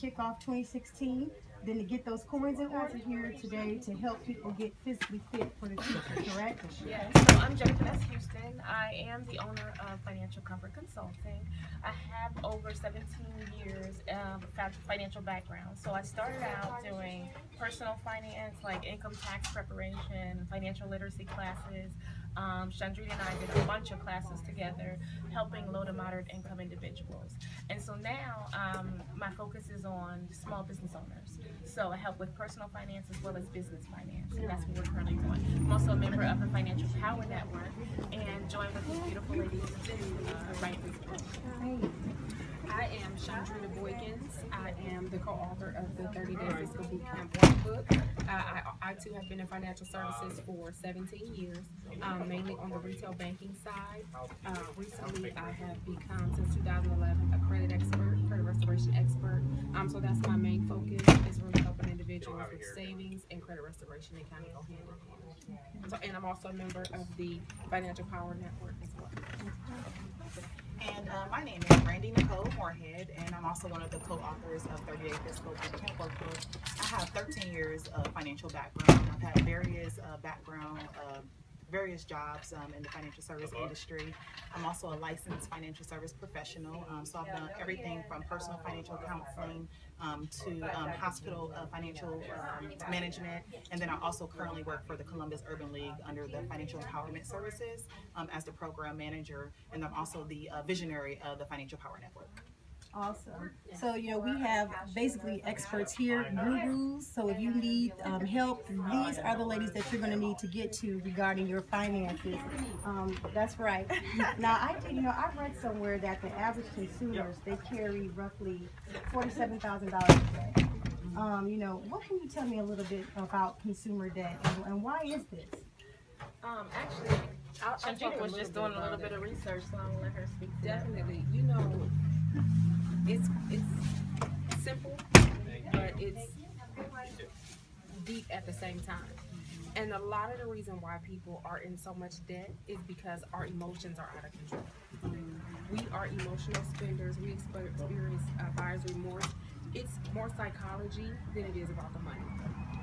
kick off 2016, then to get those coins in order, here today to help people get physically fit for the future, correct? Yes, so I'm Jennifer Houston. I am the owner of Financial Comfort Consulting. I have over 17 years of financial background. So I started out doing personal finance, like income tax preparation, financial literacy classes. Chandrita and I did a bunch of classes together, helping low to moderate income individuals. And so now my focus is on small business owners. So I help with personal finance as well as business finance, and that's what we're currently doing. I'm also a member of the Financial Power Network and joined with these beautiful ladies to write this book. I am Chandrita Boykins. I am the co-author of the 30-Day Fiscal Bootcamp Workbook. I too have been in financial services for 17 years, mainly on the retail banking side. Recently, I have become, since 2011, a credit expert, credit restoration expert. So that's my main focus, is really helping individuals with savings and credit restoration. They kind of go hand in hand. So, and I'm also a member of the Financial Power Network as well. And my name is Brandi Moorhead, and I'm also one of the co-authors of 30-Day Fiscal Bootcamp Workbook. I have 13 years of financial background. I've had various jobs in the financial service industry. I'm also a licensed financial service professional, so I've done everything from personal financial counseling to hospital financial management, and then I also currently work for the Columbus Urban League under the Financial Empowerment Services as the program manager, and I'm also the visionary of the Financial Power Network. Awesome. So, we have basically experts here, gurus. So if you need help, these are the ladies that you're going to need to get to regarding your finances. That's right. Now, I've read somewhere that the average consumers, they carry roughly $47,000 a day. What can you tell me a little bit about consumer debt and why is this? Actually, Chandrita was just doing a little bit of research, so I'm going to let her speak. Definitely. It's simple, but it's deep at the same time. And a lot of the reason why people are in so much debt is because our emotions are out of control. We are emotional spenders. We experience buyer's remorse. It's more psychology than it is about the money.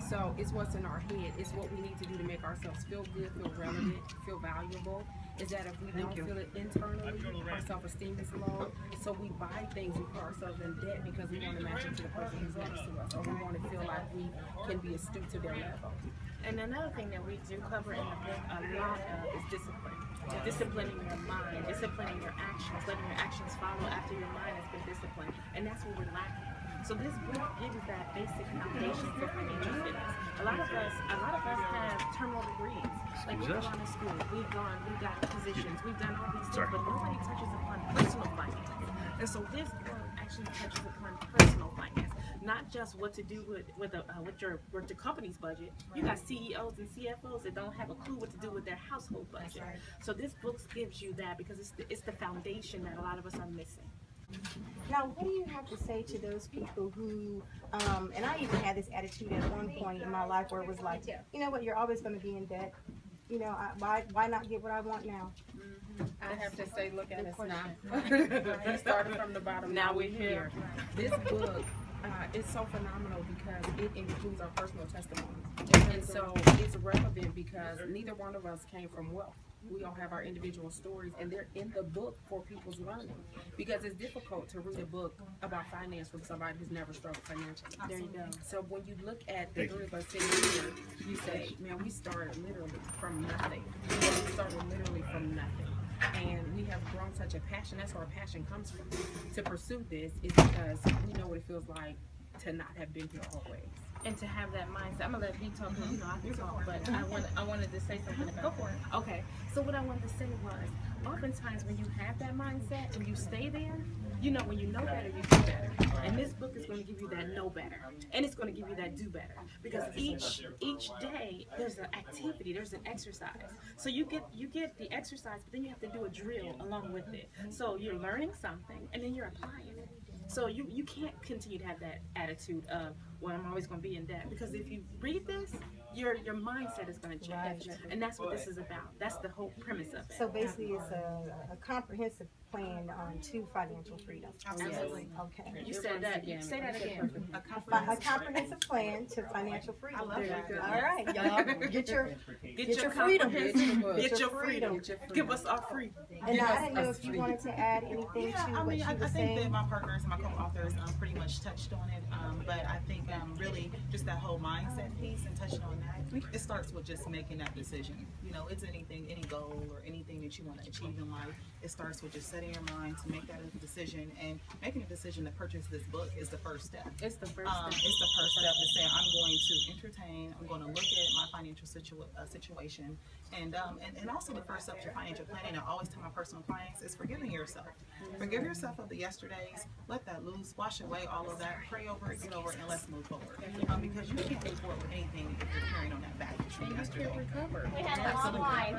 So it's what's in our head. It's what we need to do to make ourselves feel good, feel relevant, feel valuable. Is that if we don't feel it internally, our self-esteem is low. So we buy things, we put ourselves in debt because we want to match it to the person who's next to us, or we want to feel like we can be astute to their level. And another thing that we do cover in the book a lot of is discipline. Disciplining your mind, disciplining your actions, letting your actions follow after your mind has been disciplined. And that's what we're lacking. So this book gives that basic foundation for financial fitness. A lot of us have terminal degrees. Like we've gone to school, we've got positions, we've done all these things, but nobody touches upon personal finance. And so this book actually touches upon personal finance, not just what to do with your company's budget. You got CEOs and CFOs that don't have a clue what to do with their household budget. So this book gives you that because it's the foundation that a lot of us are missing. Now, what do you have to say to those people who, and I even had this attitude at one point in my life where it was like, you know what, you're always going to be in debt. Why not get what I want now? I have to say, look at us now. We started from the bottom, now we're here. This book is so phenomenal because it includes our personal testimonies. And so it's relevant because neither one of us came from wealth. We all have our individual stories, and they're in the book for people's learning. Because it's difficult to read a book about finance from somebody who's never struggled financially. There you go. So when you look at the three of us sitting here, you say, man, we started literally from nothing. We started literally from nothing. And we have grown such a passion. That's where our passion comes from. To pursue this is because we know what it feels like to not have been here always. And to have that mindset. I'm gonna let you talk because I can talk, but I wanted to say something about that. Okay. So what I wanted to say was, oftentimes when you have that mindset and you stay there, when you know better, you do better. And this book is going to give you that know better, and it's going to give you that do better. Because each day there's an activity, there's an exercise. So you get the exercise, but then you have to do a drill along with it. So you're learning something, and then you're applying it. So you can't continue to have that attitude of, well, I'm always going to be in debt. Because if you read this, your mindset is going to change, and that's what this is about. That's the whole premise of it. So basically, it's a comprehensive plan to financial freedom. Absolutely. Okay. You said that. Say that again. A comprehensive plan to financial freedom. I love that. All right, y'all, get your freedom. Get your freedom. Give us our freedom. And I didn't know if you wanted to add anything to I what mean, you I were think that saying. my partners and my co-authors pretty much touched on it, but I think really just that whole mindset piece and touching on that, it starts with just making that decision. You know, it's anything, any goal or anything that you want to achieve in life, it starts with just setting your mind to make that a decision, and making a decision to purchase this book is the first step. It's the first step. It's the first step to saying, I'm going to entertain, I'm going to look at my financial situation, and also the first step to financial planning, I always tell my personal clients, is forgiving yourself. Forgive yourself of the yesterdays, let that loose, wash away all of that, pray over it, get over it, and let's move forward. Because you can't move forward with anything if you're carrying on that baggage from yesterday. You can recover. We have a long line.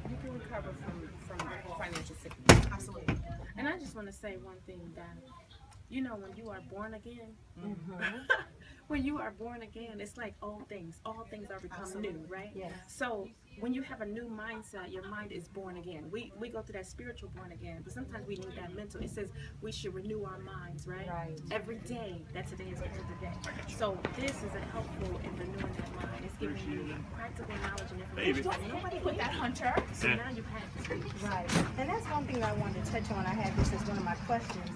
You can recover from financial sickness. Absolutely. And I just want to say one thing, that you know, when you are born again, when you are born again, it's like all things are become new, right? Yes. So when you have a new mindset, your mind is born again. We go through that spiritual born again, but sometimes we need that mental. It says we should renew our minds, right? Right. Every day. That today is another day. So this is a helpful in renewing that mind. It's giving you practical knowledge and information. Nobody put that, Hunter. So now you have to. Right. And that's one thing I wanted to touch on. I had this as one of my questions.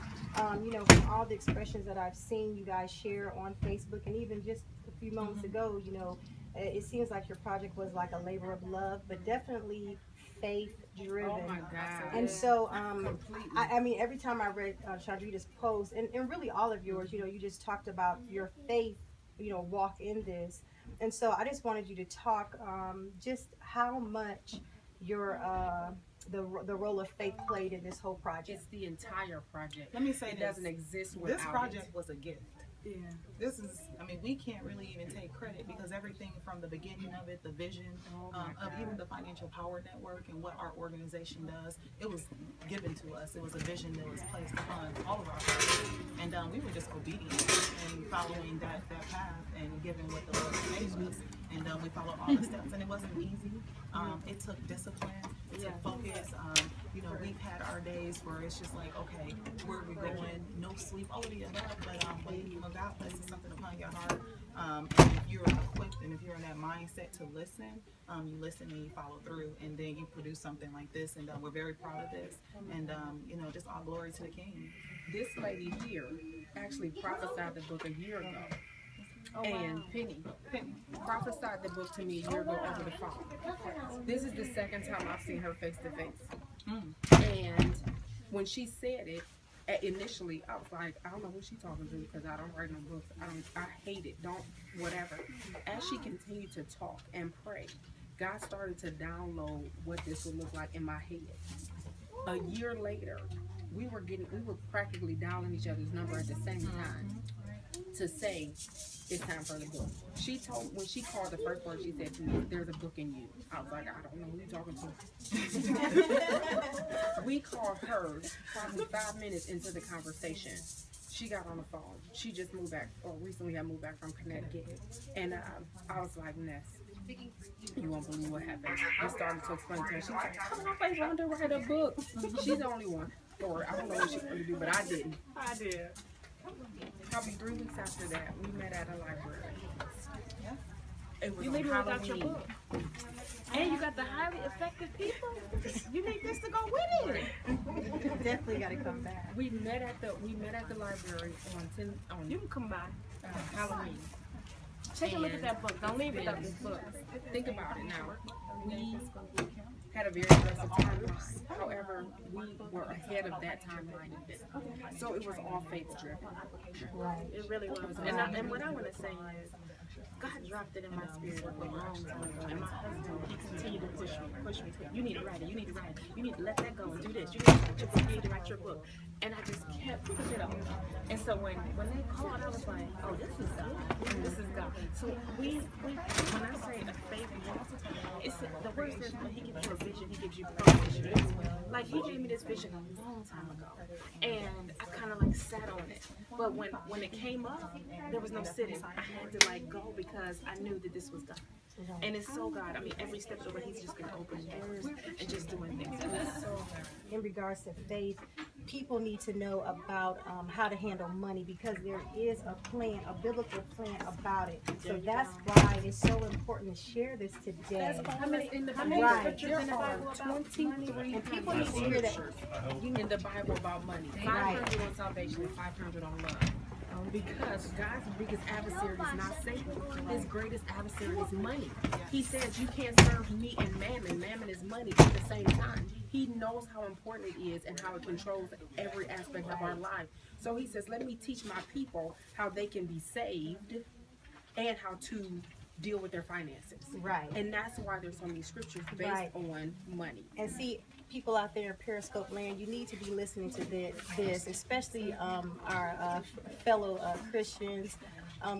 You know, from all the expressions that I've seen you guys share on Facebook, and even just a few moments ago, you know, it seems like your project was like a labor of love, but definitely faith-driven. Oh my God. And so, I mean, every time I read Chandrita's post, and really all of yours, you know, you just talked about your faith, you know, walk in this. And so I just wanted you to talk just how much your the role of faith played in this whole project. It's the entire project. Let me say It this. doesn't exist without This project was a gift. Yeah. This is, I mean, we can't really even take credit, because everything from the beginning of it, the vision of even the Financial Power Network and what our organization does, it was given to us. It was a vision that was placed upon all of our partners. And we were just obedient and following that path and giving what the Lord gave us. And we followed all the steps, and it wasn't easy. It took discipline, it took focus. You know, we've had our days where it's just like, okay, where are we going? No sleep, all of the above, but you know, God places something upon your heart. And if you're equipped and if you're in that mindset to listen, you listen and you follow through, and then you produce something like this. And we're very proud of this. And you know, just all glory to the King. This lady here actually prophesied the book a year ago. And Penny prophesied the book to me a year ago over the phone. This is the second time I've seen her face to face. And when she said it, initially I was like, I don't know who she's talking to, because I don't write no books. I hate it. Don't whatever. As she continued to talk and pray, God started to download what this would look like in my head. A year later, we were practically dialing each other's number at the same time to say it's time for the book. She told, when she called, the first word she said to me, "There's a book in you." I was like, I don't know who you're talking to. We called her probably 5 minutes into the conversation. She got on the phone. She just moved back, or recently had moved back from Connecticut. And I was like, Ness, you won't believe what happened. I started to explain to her. She was like, I always wanted to write a book. She's the only one. Or I don't know what she's going to do, but I didn't. I did. Probably 3 weeks after that, we met at a library. It was You on literally got your Halloween. book. And you got the highly effective people. You need this to go with it. Definitely got to come back. We met at the library on You can come by. Halloween. Take a look at that book. Don't leave without this book. Think about it now. We had a very aggressive timeline. However, we were ahead of that timeline. So it was all faith driven. Right. It really was. And what I want to say is, God dropped it in my spirit a long time ago. And my husband, he continued to push me. You need to write it. You need to write it. You need to let that go and do this. You need to write your book. And I just kept pushing it off. And so when they called, I was like, oh, this is God. This is God. So when I say a faith walk, it's the word says when He gives you a vision, He gives you provision. Like, he gave me this vision a long time ago, and I kind of like sat on it. But when it came up, there was no sitting. I had to like go because I knew that this was God. And it's so God. I mean, every step of the way, He's just been opening doors and just doing things. And it's so In regards to faith, people need to know about how to handle money, because there is a plan, a biblical plan about it. So that's why it's so important to share this today. How many Right. scriptures in the Bible about 23 And people need to hear that. in the Bible about money? 500 on salvation and 500 on love. Because God's biggest adversary is not Satan. His greatest adversary is money. He says you can't serve me and mammon. Mammon is money at the same time. He knows how important it is and how it controls every aspect of our life. So he says, let me teach my people how they can be saved and how to deal with their finances. Right. And that's why there's so many scriptures based Right. on money. And see, people out there in Periscope land, you need to be listening to this, especially our fellow Christians.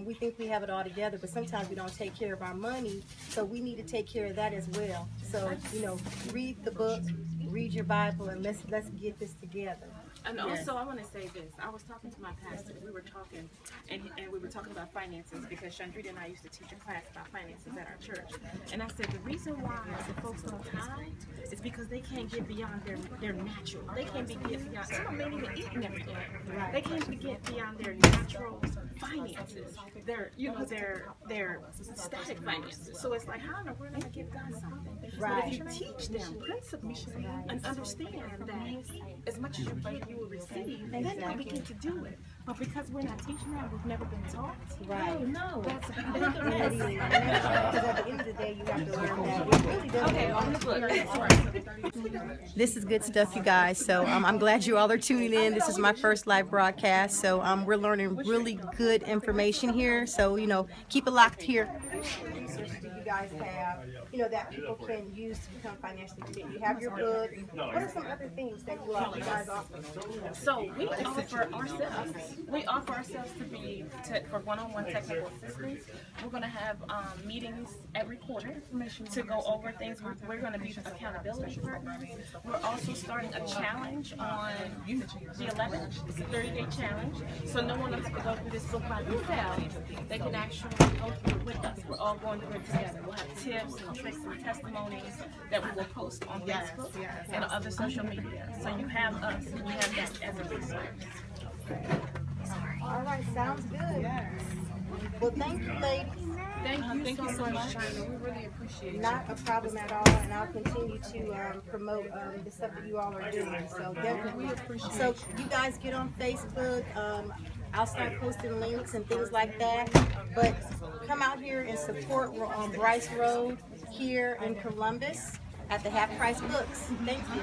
We think we have it all together, but sometimes we don't take care of our money, so we need to take care of that as well. So, read the book, read your Bible, and let's get this together. And also, I want to say this. I was talking to my pastor. We were talking, and we were talking about finances, because Chandrita and I used to teach a class about finances at our church. And I said, the reason why the folks don't tithe is because they can't get beyond their natural. They can't get beyond, some ain't even eating every day. They can't get beyond their natural finances, their static finances. So it's like, how in the world am I going to give God something? Right. But if you teach them principles and understand that as much as you give, you will receive, then they begin to do it. But because we're not teaching them, we've never been taught. Right. No, that's a big It is. mess. Because at the end of the day, you have to learn that it really doesn't belong. This is good stuff, you guys. So I'm glad you all are tuning in. This is my first live broadcast. So we're learning really good information here. So, keep it locked here. Resources do you guys have, that people can use to become financially fit? You have your book. What are some other things that you guys offer? So we offer ourselves to be for one-on-one technical assistance. We're going to have meetings every quarter to go over things. We're going to be accountability partners. We're also starting a challenge on the 11th. It's a 30-day challenge. So no one will have to go through this book by themselves. They can actually go through it with us. We're all going through it together. We'll have tips and tricks and testimonies that we will post on Facebook and other social media. So you have us, and we have that as a resource. All right, sounds good. Well, thank you, ladies. Thank you so much, China. We really appreciate it. Not a problem at all, and I'll continue to promote the stuff that you all are doing. So definitely. So you guys get on Facebook. I'll start posting links and things like that. But come out here and support. We're on Bryce Road here in Columbus at the Half Price Books. Thank you.